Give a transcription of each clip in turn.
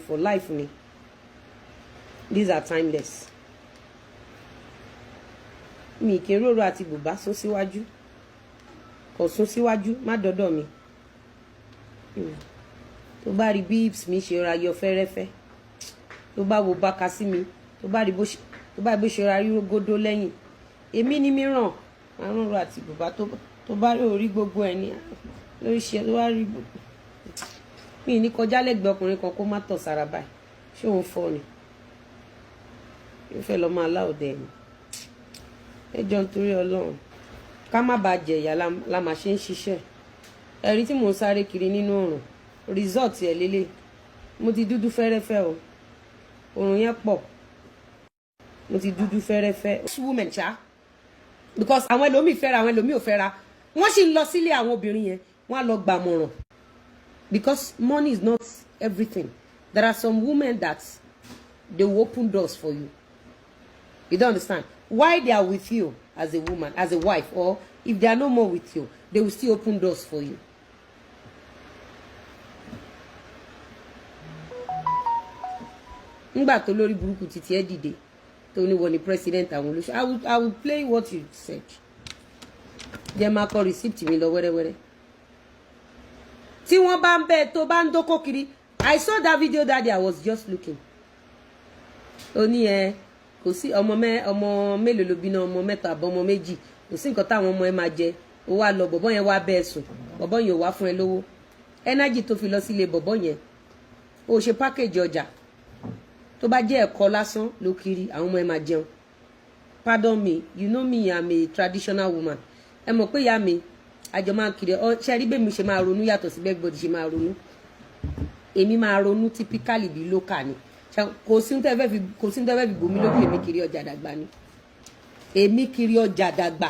for life ni. These are timeless. Mi kì í rorò àti bùbá sún síwájú. Kò sún síwájú má dọ́dọ̀ mi. Tó bá rí bí hips mi ṣe ra yọ fẹ́rẹ́fẹ́. Tó bá wo báka sí mi, tó bá rí bó ṣe ra rí rógódó lẹ́yìn. Èmi ni mìíràn, àrùn ro àti bùbá tó bá rí orí gbogbo ẹ̀ ní lórí ṣe tó bá rí mi ní kọjá lẹ́gbẹ̀ẹ́ ọkùnrin kan kó má tọ̀ sára báyìí. Ṣé òun fọ́ ni? Ó fẹ́ lọ máa láòdẹ ni. Ẹjọ́ nítorí Ọlọ́run. Ká má bàa jẹ ìyà la máa ṣe ń ṣiṣẹ́. Ẹ̀rí tí mò ń sáré kiri nínú oòrùn. Result ẹ̀ lélẹ̀. Mo ti dúdú fẹ́rẹ́fẹ́ o. Oòrùn yẹn pọ̀. Mo ti dúdú fẹ́rẹ́fẹ́. Women ṣá. Because àwọn ẹlòmíì fẹ́ra àwọn ẹlòmíì ò fẹ́ra. Wọ́n sì ń lọ sílé àwọn obìnrin yẹn. Wọ́n á lọ gbàmọ̀ràn. Because money is not everything. There are some women that they will open doors for you. You don't understand? Why they are with you as a woman, as a wife, or if they are no more with you, they will still open doors for you. Nígbà tó lórí burúkú títí ẹ dìde tó ní wọ́n ní president àwọn olóṣèlú. I will play what you said. Jẹ́ máa kọ receipt mi lọ wẹ́rẹ́wẹ́rẹ́. Tí wọ́n bá ń bẹ tó bá ń dókó kiri. I saw that video that day. I was just looking. Ó ní kò sí ọmọ mélòó ló bí náà ọmọ mẹ́ta àbọ̀ ọmọ méjì kò sí nǹkan táwọn ọmọ ẹ máa jẹ ó wá lọ bọ̀bọ́ yẹn wá bẹ́ẹ̀ sùn bọ̀bọ́ yẹn ò wá fún ẹ lówó energy tó fi lọ sílé bọ̀bọ́ yẹn ó ṣe package ọjà tó bá jẹ́ ẹ̀kọ́ lásán ló kiri àwọn ọmọ ẹ máa jẹun. Pardon me, you know me, I'm a traditional woman. Ẹ mọ̀ pé ìyá mi àjọ máa ń kiri ṣe rí bẹ́ẹ̀ mi ṣe máa ronú yàtọ̀ sí bẹ́ẹ̀ gbọ́dọ̀ ṣe máa ronú. Èmi máa ronú typically bí local ni. Kò sí ní tẹ́fẹ́ fi bomi lójú èmi kiri ọjà dàgbà ni. Èmi kiri ọjà dàgbà.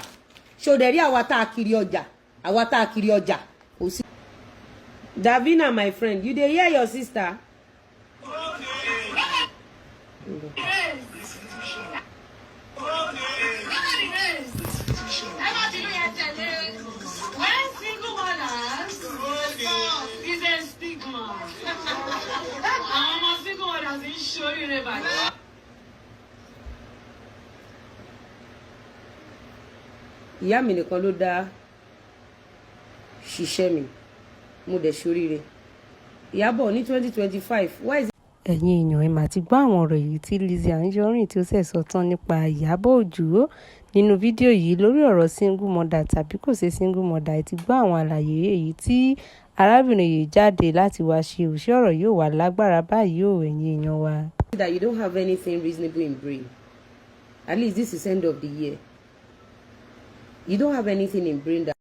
Ṣé o dẹ̀ rí àwa tá a kiri ọjà? Àwa tá a kiri ọjà. Kò sí. Davina, my friend, you dey hear your sister? Ìyá mi nìkan ló dá ṣiṣẹ́ mi mo dẹ̀ ṣoríire. Ìyábọ̀ ní 2025 why is ẹ̀yin èèyàn ẹ mà ti gbọ́ àwọn ọ̀rọ̀ yìí tí Lizzy Anjorin tí ó ṣẹ̀ sọ tán nípa Ìyábọ̀ Òjó nínú fídíò yìí lórí ọ̀rọ̀ single mother tàbí kò ṣe single mother ẹ ti gbọ́ àwọn àlàyé èyí tí arábìnrin yìí jáde láti wá ṣe òṣì ọ̀rọ̀ yóò wà lágbára báyìí ò ẹ̀yin èèyàn wa. that you don't have anything reasonable in brain. At least this is end of the year. You don't have anything in brain that